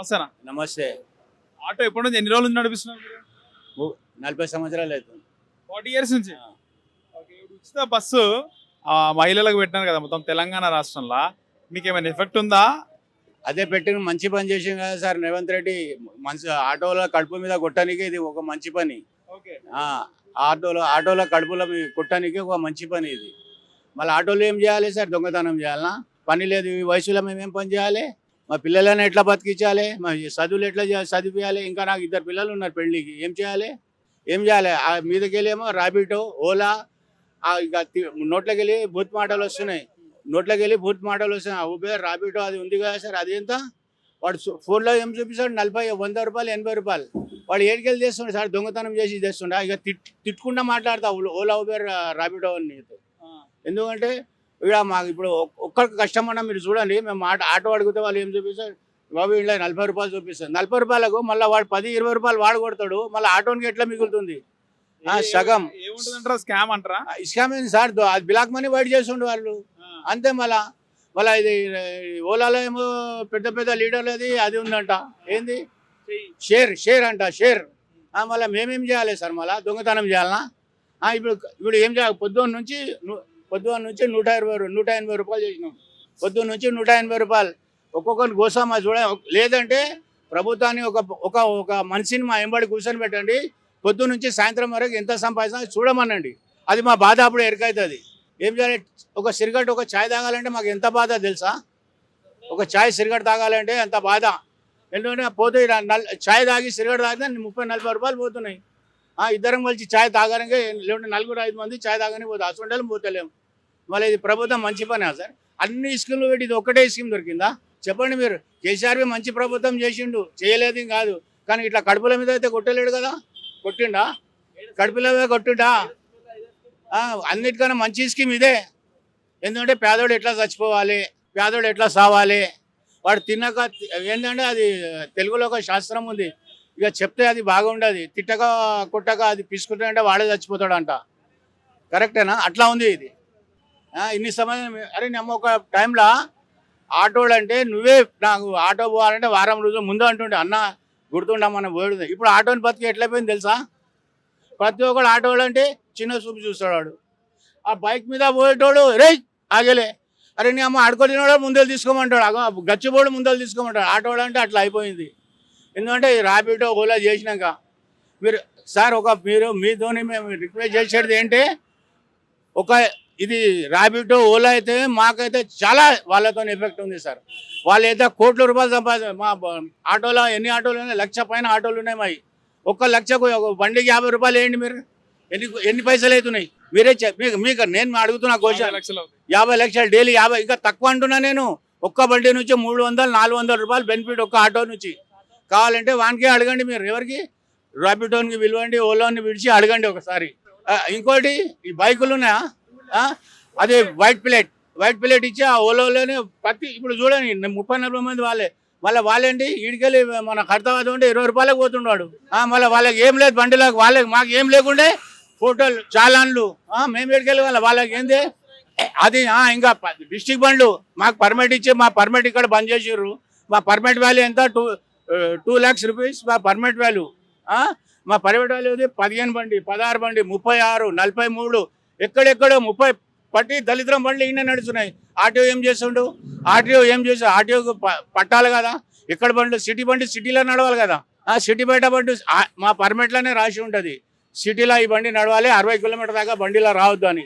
నమస్తేనా. నమస్తే. ఆటో ఎప్పటి నుంచి ఎన్ని రోజుల నుంచి నడిపిస్తున్నారు మీరు? 40 సంవత్సరాలు అవుతుంది. 40 ఇయర్స్ నుంచి. ఓకే. ఇప్పుడు ఉచిత బస్సు మహిళలకు పెట్టినారు కదా మొత్తం తెలంగాణ రాష్ట్రంలో. మీకు ఏమైనా ఎఫెక్ట్ ఉందా? అదే పెట్టిన మంచి పని చేసింది కదా సార్ రేవంత్ రెడ్డి. మంచి ఆటోల కడుపు మీద కొట్టడానికి ఇది ఒక మంచి పని. ఓకే. ఆటోల కడుపుల కొట్టడానికి ఒక మంచి పని ఇది. మళ్ళీ ఆటోలు ఏం చేయాలి సార్? దొంగతనం చేయాలనా? పని లేదు. ఈ వయసులో మేము ఏం పని చేయాలి? మా పిల్లలను ఎట్లా బతికించాలి? మా చదువులు ఎట్లా చదివించాలి? ఇంకా నాకు 2 పిల్లలు ఉన్నారు పెళ్ళికి. ఏం చేయాలి? మీదకి వెళ్ళేమో ర్యాపిడో, ఓలా, ఇక నోట్లోకి వెళ్ళి బూత్ మాటలు వస్తున్నాయి. ఉబేర్, ర్యాపిడో అది ఉంది కదా సార్, అది ఎంత? వాడు ఫోన్లో ఏం చూపిస్తాడు? 40, 100 రూపాయలు, 80 రూపాయలు. వాడు ఏడికెళ్ళి చేస్తుండే సార్? దొంగతనం చేసి చేస్తుండే. ఇక తిట్టుకుంటా మాట్లాడతా ఓలా, ఉబేర్, ర్యాపిడో అని. ఎందుకంటే ఇక్కడ మాకు ఇప్పుడు ఒక్కరికి కష్టమన్నా మీరు చూడండి. మేము ఆటో అడిగితే వాళ్ళు ఏం చూపిస్తారు? బాబు ఇలా 40 రూపాయలు చూపిస్తారు. 40 రూపాయలకు మళ్ళీ వాడు 10, 20 రూపాయలు వాడు కొడతాడు. మళ్ళీ ఆటోనికి ఎట్లా మిగులుతుంది? సగం ఏముంటుందంటారా? స్కామ్ అంటారా? స్కామ్ ఏంది సార్? అది బ్లాక్ మనీ వైట్ చేస్తుండే వాళ్ళు అంతే. మళ్ళీ ఇది ఓలాలో ఏమో పెద్ద పెద్ద లీడర్లది అది ఉందంట. ఏంది? షేర్ అంట. మళ్ళీ మేమేం చేయాలి సార్? మళ్ళీ దొంగతనం చేయాలనా? ఇప్పుడు ఏం చేయాలి? పొద్దున్న నుంచి 180 రూపాయలు చేసినాం. పొద్దున్న నుంచి 180 రూపాయలు ఒక్కొక్కరిని కోసమా చూడ. లేదంటే ప్రభుత్వాన్ని ఒక మనిషిని మా ఎంబడి కూర్చొని పెట్టండి. పొద్దున్న నుంచి సాయంత్రం వరకు ఎంత సంపాదించినా చూడమనండి. అది మా బాధ అప్పుడు ఎరకవుతుంది. ఏం చేయాలి? ఒక సిగరెట్, ఒక ఛాయ్ తాగాలంటే మాకు ఎంత బాధ తెలుసా? ఒక సిగరెట్ తాగాలంటే ఎంత బాధ. ఎందుకంటే పోతే ఛాయ్ తాగి సిగరెట్ తాగితే 30-40 రూపాయలు పోతున్నాయి. ఇద్దరం కలిసి ఛాయ్ తాగడానికి, లేకుంటే 4-5 మంది ఛాయ్ తాగని పోతే అసలు పోతలేము. మళ్ళీ ఇది ప్రభుత్వం మంచి పని సార్? అన్ని స్కీమ్లు పెట్టి ఇది ఒకటే స్కీమ్ దొరికిందా? చెప్పండి మీరు. కేసీఆర్వి మంచి ప్రభుత్వం చేసిండు, చేయలేదు కాదు. కానీ ఇట్లా కడుపుల మీద అయితే కొట్టలేడు కదా? కొట్టిండా? కడుపుల మీద కొట్టిండా? అన్నిటికన్నా మంచి స్కీమ్ ఇదే. ఎందుకంటే పేదోడు ఎట్లా చచ్చిపోవాలి, పేదోడు ఎట్లా సావాలి, వాడు తిన్నాక ఏంటంటే అది తెలుగులో ఒక శాస్త్రం ఉంది. ఇక చెప్తే అది బాగుండదు. తిట్టక కొట్టక అది పిసుకుంటాడంటే వాడే చచ్చిపోతాడంట. కరెక్టేనా? అట్లా ఉంది ఇది. ఇన్ని సమయం అరే నమ్మ ఒక టైంలో ఆటోలు అంటే నువ్వే నాకు ఆటో పోవాలంటే వారం రోజులు ముందు అంటుండే అన్న గుర్తుండా మనం పోయేది. ఇప్పుడు ఆటోని బతికి ఎట్లయిపోయింది తెలుసా? ప్రతి ఒక్కడు ఆటోలు అంటే చిన్న చూపు చూస్తాడు. ఆ బైక్ మీద పోయేటోడు రే ఆగలే, అరే నీ అమ్మ ఆడుకోలేనోడు ముందలు తీసుకోమంటాడు, గచ్చిపోడు ముందలు తీసుకోమంటాడు. ఆటోలు అంటే అట్లా అయిపోయింది. ఎందుకంటే ఈ ర్యాపిడో, ఓలా చేసినాక మీరు సార్ మీరు మీతోని మేము రిక్వెస్ట్ చేసేది ఏంటి? ఇది ర్యాపిడో, ఓలా అయితే మాకైతే చాలా వాళ్ళతో ఎఫెక్ట్ ఉంది సార్. వాళ్ళు అయితే కోట్ల రూపాయలు సంపాదించారు. మా ఆటోలో ఎన్ని ఆటోలు ఉన్నాయి? 1,00,000 పైన ఆటోలు ఉన్నాయి మావి. 1,00,000కు బండికి 50 రూపాయలు వేయండి మీరు. ఎన్ని పైసలు అవుతున్నాయి? మీరే మీకు నేను అడుగుతున్నా క్వశ్చన్. 50 లక్షలు డైలీ 50, ఇంకా తక్కువ అంటున్నా నేను. ఒక్క బండి నుంచి 300-400 రూపాయలు బెనిఫిట్ ఒక్క ఆటో నుంచి. కావాలంటే వానికే అడగండి మీరు. ఎవరికి? ర్యాపిడోని పిలవండి, ఓలోని పిలిచి అడగండి ఒకసారి. ఇంకోటి ఈ బైకులు ఉన్నాయా? అది వైట్ ప్లేట్ ఇచ్చి ఆ ఓలోలోనే ఇప్పుడు చూడండి 30-40 మంది వాళ్ళేంటి ఈడికెళ్ళి మన ఖర్తాబాద్ ఉంటే 20 రూపాయలకు పోతున్నాడు. మళ్ళీ వాళ్ళకి ఏం లేదు బండిలకు, మాకు ఏం లేకుండే ఫోటోలు చాలాన్లు మేము ఎడికెళ్ళి వాళ్ళకి ఏంది అది. ఇంకా డిస్టిక్ బండ్లు మాకు పర్మిట్ ఇచ్చి మా పర్మిట్ ఇక్కడ బంద్ చేసిర్రు. మా పర్మిట్ వాల్యూ ఎంత? 2 lakhs రూపీస్ మా పర్మిట్ వాల్యూ. మా పర్మిట్ వాల్యూ 15 బండి, 16 బండి, 36, 43 ఎక్కడెక్కడో 30 పట్టి దళిద్రం బండ్లు ఈయన నడుస్తున్నాయి. ఆర్టీఓ ఏం చేస్తుండు? ఆర్టీఓ పట్టాలి కదా. ఎక్కడ బండ్లు? సిటీ బండి సిటీలో నడవాలి కదా. సిటీ బయట బండి మా పర్మిట్లోనే రాసి ఉంటుంది, సిటీలో ఈ బండి నడవాలి, 60 కిలోమీటర్ దాకా బండిలో రావద్దు అని.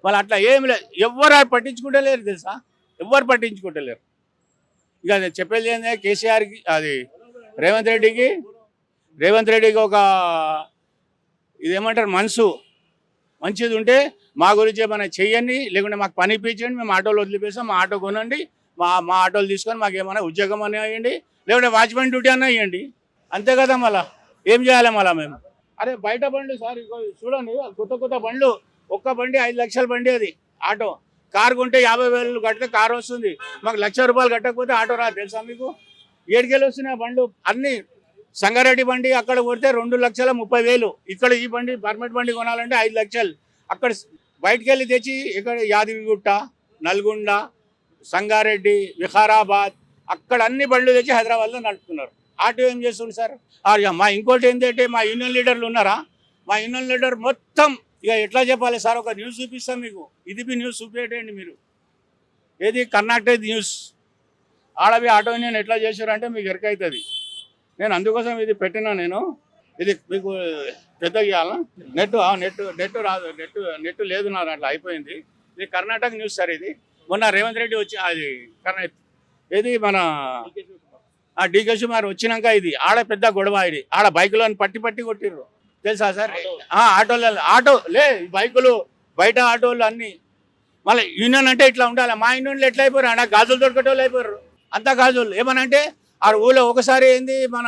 వాళ్ళు అట్లా ఏం లేదు. ఎవ్వరు పట్టించుకుంటలేరు తెలుసా? ఎవ్వరు పట్టించుకుంటలేరు. ఇక అది చెప్పేది ఏంటంటే కేసీఆర్కి, అది రేవంత్ రెడ్డికి ఒక ఇదేమంటారు మనసు మంచిది ఉంటే మా గురించి ఏమైనా చెయ్యండి, లేకుంటే మాకు పని ఇప్పించండి. మేము ఆటోలు వదిలిపేస్తాం, మా ఆటో కొనండి, మా ఆటోలు తీసుకొని మాకు ఏమైనా ఉద్యోగం అనే వేయండి, లేకుంటే వాచ్మెన్ డ్యూటీ అన్నా వేయండి. అంతే కదా. మళ్ళీ ఏం చేయాలి మళ్ళీ మేము? అరే బయట బండ్లు సార్ చూడండి, కొత్త బండ్లు. ఒక్క బండి 5 లక్షల బండి అది ఆటో. కారు కొంటే 50,000 కడితే కారు వస్తుంది. మాకు 1,00,000 రూపాయలు కట్టకపోతే ఆటో రాదు తెలుసా మీకు? ఏడుకెళ్ళి వస్తున్నాయి బండ్లు అన్నీ. సంగారెడ్డి బండి అక్కడ కొడితే 2,30,000. ఇక్కడ ఈ బండి పర్మిట్ బండి కొనాలంటే 5 లక్షలు. అక్కడ బయటికి వెళ్ళి తెచ్చి ఇక్కడ యాదగిరిగుట్ట, నల్గొండ, సంగారెడ్డి, వికారాబాద్ అక్కడ అన్ని బండ్లు తెచ్చి హైదరాబాద్లో నడుపుతున్నారు. ఆటో ఏం చేస్తుంది సార్? మా ఇంకోటి ఏంటంటే మా యూనియన్ లీడర్లు ఉన్నారా, మా యూనియన్ లీడర్ మొత్తం ఇక ఎట్లా చెప్పాలి సార్, ఒక న్యూస్ చూపిస్తాం మీకు, ఇది న్యూస్ చూపించండి మీరు, ఏది కర్ణాటక న్యూస్ ఆడవి ఆటో యూనియన్ ఎట్లా చేశారంటే మీకు ఎరకవుతుంది. నేను అందుకోసం ఇది పెట్టినా, నేను ఇది మీకు పెద్దగా ఇవ్వాలా, నెట్ రాదు, నెట్ లేదు నా దాంట్లో, అయిపోయింది. ఇది కర్ణాటక న్యూస్ సార్. ఇది మొన్న రేవంత్ రెడ్డి వచ్చి అది ఏది మన డీకే శివకుమార్ వచ్చినాక ఇది ఆడ పెద్ద గొడవ, ఇది ఆడ బైకులో పట్టి కొట్టిర్రు తెలుసా సార్? ఆటో బైకులు బయట ఆటోలు అన్ని. మళ్ళీ యూనియన్ అంటే ఇట్లా ఉండాలి. మా యూనియన్లు ఎట్లా అయిపోయారు, ఆడ గాజులు దొరికేటోళ్ళు అయిపోయారు, అంతా గాజులు. ఏమనంటే ఆ ఊళ్ళో ఒకసారి ఏంది మన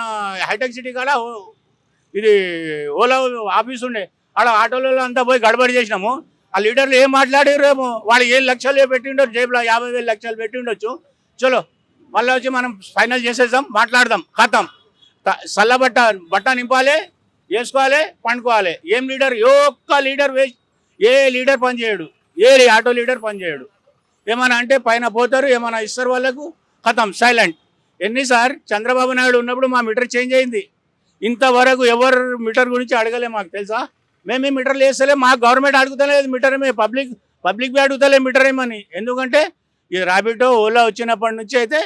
హైటెక్ సిటీ కాడ ఇది ఓలా ఆఫీస్ ఉండే, ఆడ ఆటోలలో అంతా పోయి గడబడి చేసినాము. ఆ లీడర్లు ఏం మాట్లాడారేమో, వాళ్ళు 7 లక్షలు పెట్టిండొచ్చు, జేబులో 50,000 లక్షలు పెట్టిండొచ్చు. చలో మళ్ళీ వచ్చి మనం ఫైనల్ చేసేద్దాం, మాట్లాడదాం, ఖతం. చల్ల బట్ట నింపాలి, వేసుకోవాలి, పండుకోవాలి. ఏం లీడర్? ఒక్క లీడర్ ఏ లీడర్ పని చేయడు, ఏ ఆటో లీడర్ పని చేయడు. ఏమైనా అంటే పైన పోతారు, ఏమైనా ఇస్తారు వాళ్ళకు, ఖతం, సైలెంట్. ఎన్నిసార్ చంద్రబాబు నాయుడు ఉన్నప్పుడు మా మీటర్ చేంజ్ అయింది, ఇంతవరకు ఎవరు మీటర్ గురించి అడగలే మాకు తెలుసా? మేము మీటర్లు వేస్తలే, మా గవర్నమెంట్ అడుగుతలేదు మీటర్, పబ్లిక్ బి అడుగుతలే మీటర్ ఏమని. ఎందుకంటే ఈ ర్యాపిడో ఓలా వచ్చినప్పటి నుంచి అయితే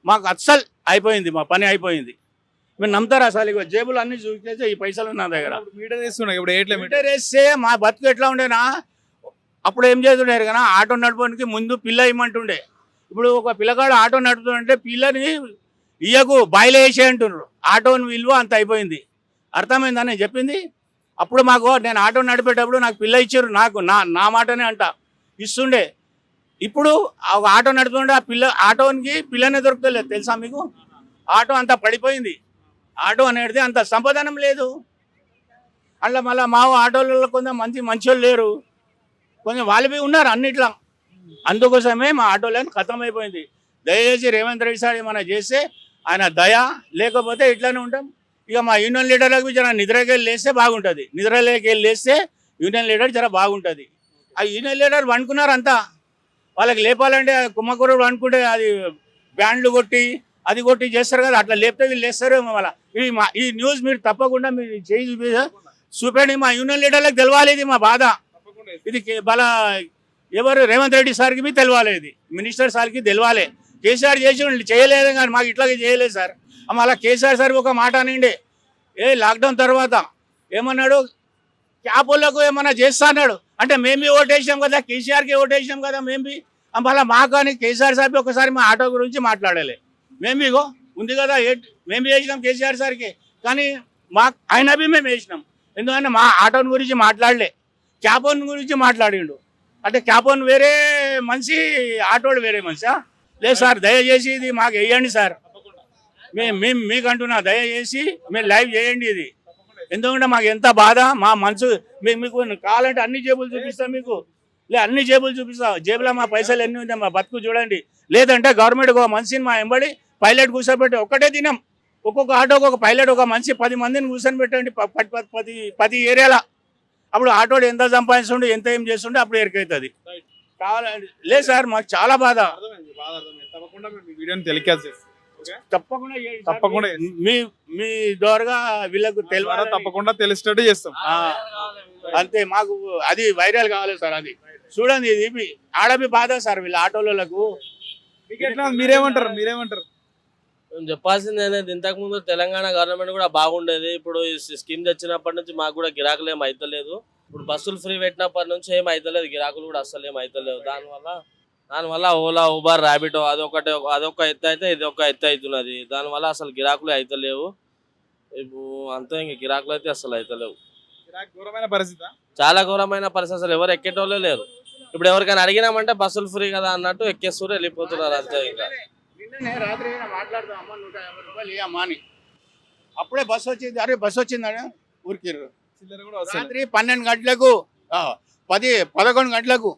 మాకు అస్సలు అయిపోయింది, మా పని అయిపోయింది. మీరు నమ్ముతారా అసలు? ఇక జేబులు అన్ని చూపిస్తే ఈ పైసలు నా దగ్గర. మీటర్ వేస్తున్నాయి, ఇప్పుడు మీటర్ వేస్తే మా బతుకు ఎట్లా ఉండేనా? అప్పుడు ఏం చేస్తుండే కదా, ఆటో నడపడానికి ముందు పిల్ల ఇమ్మంటుండే. ఇప్పుడు ఒక పిల్లగాడు ఆటో నడుపుతుంటే పిల్లని ఇయ్యకు బాయిలో వేసే అంటున్నారు. ఆటోని విలువ అంత అయిపోయింది. అర్థమైందా నేను చెప్పింది? అప్పుడు నేను ఆటో నడిపేటప్పుడు నాకు పిల్ల ఇచ్చారు, నాకు నా మాటనే అంట ఇస్తుండే. ఇప్పుడు ఒక ఆటో నడుపుతుంటే ఆ ఆటోనికి పిల్లనే దొరుకుతలేదు తెలుసా మీకు? ఆటో అంతా పడిపోయింది, ఆటో అనేది అంత సంపాదనం లేదు. అట్లా మళ్ళీ మా ఆటోలలో కొంచెం మంచోళ్ళు లేరు, కొంచెం వాళ్ళవి ఉన్నారు అన్నిట్లా. అందుకోసమే మా ఆటోలను ఖతం అయిపోయింది. దయచేసి రేవంత్ రెడ్డి సార్ ఏమైనా చేస్తే ఆయన దయ, లేకపోతే ఇట్లానే ఉంటాం. ఇక మా యూనియన్ లీడర్లకు జర నిద్రకి వెళ్ళి లేస్తే బాగుంటుంది, నిద్రలోకి వెళ్ళి లేస్తే యూనియన్ లీడర్ జర బాగుంటుంది. ఆ యూనియన్ లీడర్ వండుకున్నారు అంతా, వాళ్ళకి లేపాలంటే కుమ్మకూరు అనుకుంటే అది బ్యాండ్లు కొట్టి అది కొట్టి చేస్తారు కదా, అట్లా లేపితే వీళ్ళు లేస్తారు. మళ్ళీ ఈ న్యూస్ మీరు తప్పకుండా మీరు చేయి చూపండి, మా యూనియన్ లీడర్లకు తెలవాలి ఇది మా బాధ. ఇది ఎవరు రేవంత్ రెడ్డి సార్కి బి తెలవాలి, ఇది మినిస్టర్ సార్కి తెలవాలి. కేసీఆర్ చేసి చేయలేదు కానీ మాకు ఇట్లాగే చేయలేదు సార్. మళ్ళీ కేసీఆర్ సార్ ఒక మాట అనండి, లాక్డౌన్ తర్వాత ఏమన్నాడు, క్యాపోళ్ళకు ఏమన్నా చేస్తా అన్నాడు. అంటే మేము ఓటేసాం కదా, కేసీఆర్కి ఓటేసాం కదా మేము. మళ్ళీ మాకు కానీ కేసీఆర్ సార్కి ఒకసారి మా ఆటో గురించి మాట్లాడాలి. మేము ఇగో ఉంది కదా, మేము వేసినాం కేసీఆర్ సార్కి, కానీ ఆయన బి మేము వేసినాం. ఎందుకంటే మా ఆటోని గురించి మాట్లాడలే, క్యాపోన్ గురించి మాట్లాడిండు. అంటే క్యాపోన్ వేరే మనిషి, ఆటోడు వేరే మనిషా? లేదు సార్, దయచేసి ఇది మాకు వేయండి సార్. మేము మీకు అంటున్నా, దయచేసి మీరు లైవ్ చేయండి ఇది. ఎందుకంటే మాకు ఎంత బాధ, మా మనసు. మీకు కావాలంటే అన్ని జేబులు చూపిస్తాం మీకు, అన్ని జేబులు చూపిస్తాం. జేబులో మా పైసలు ఎన్ని ఉంటాయి, మా బతుకు చూడండి. లేదంటే గవర్నమెంట్ ఒక మనిషిని మా ఎంబడి పైలట్ కూర్చోబెట్టి ఒక్కటే దినం ఒక్కొక్క ఆటోకి ఒక పైలట్, ఒక మనిషి 10 మందిని కూర్చొని పెట్టండి 10 ఏరియాలో. అప్పుడు ఆటోడు ఎంత సంపాదిస్తుండే, ఎంత ఏం చేస్తుండే, అప్పుడు ఎరికవుతుంది. కావాలండి. లేదు సార్, మాకు చాలా బాధ. తప్పకుండా మీ ద్వారా వీళ్ళకు తెలియాలి, తప్పకుండా తెలిసేటట్టు చేస్తాం. అంతే, మాకు అది వైరల్ కావాలి సార్. అది చూడండి, ఇది ఆడబి బాధ సార్ వీళ్ళ ఆటోలకు. మీరేమంటారు? మేము చెప్పాల్సింది అనేది, ఇంతకు ముందు తెలంగాణ గవర్నమెంట్ కూడా బాగుండేది. ఇప్పుడు ఈ స్కీమ్ తెచ్చినప్పటి నుంచి మాకు కూడా గిరాకులు ఏం అవుతలేదు. ఇప్పుడు బస్సులు ఫ్రీ పెట్టినప్పటి నుంచి ఏం అవుతలేదు, గిరాకులు కూడా అస్సలు ఏం అవుతలేవు. దానివల్ల ఓలా, ఊబర్, ర్యాపిడో అదొక ఎత్తు అయితే ఇది ఒక ఎత్తు అవుతున్నది. దానివల్ల అసలు గిరాకులు అవుతలేవు. ఇప్పుడు అంతే, ఇంక గిరాకులు అయితే అసలు అవుతలేవు. చాలా ఘోరమైన పరిస్థితి, అసలు ఎవరు ఎక్కేటోళ్ళే లేరు. ఇప్పుడు ఎవరికైనా అడిగినామంటే బస్సులు ఫ్రీ కదా అన్నట్టు ఎక్కేస్తూ వెళ్ళిపోతున్నారు అంతే. ఇంకా రాత్రి మాట్లాడదాం, అమ్మ 150 రూపాయలు ఇవ్వమ్మా అని. అప్పుడే బస్సు వచ్చింది, అరే బస్సు వచ్చిందని ఊరికిర్రు. రాత్రి 12 గంటలకు 11 గంటలకు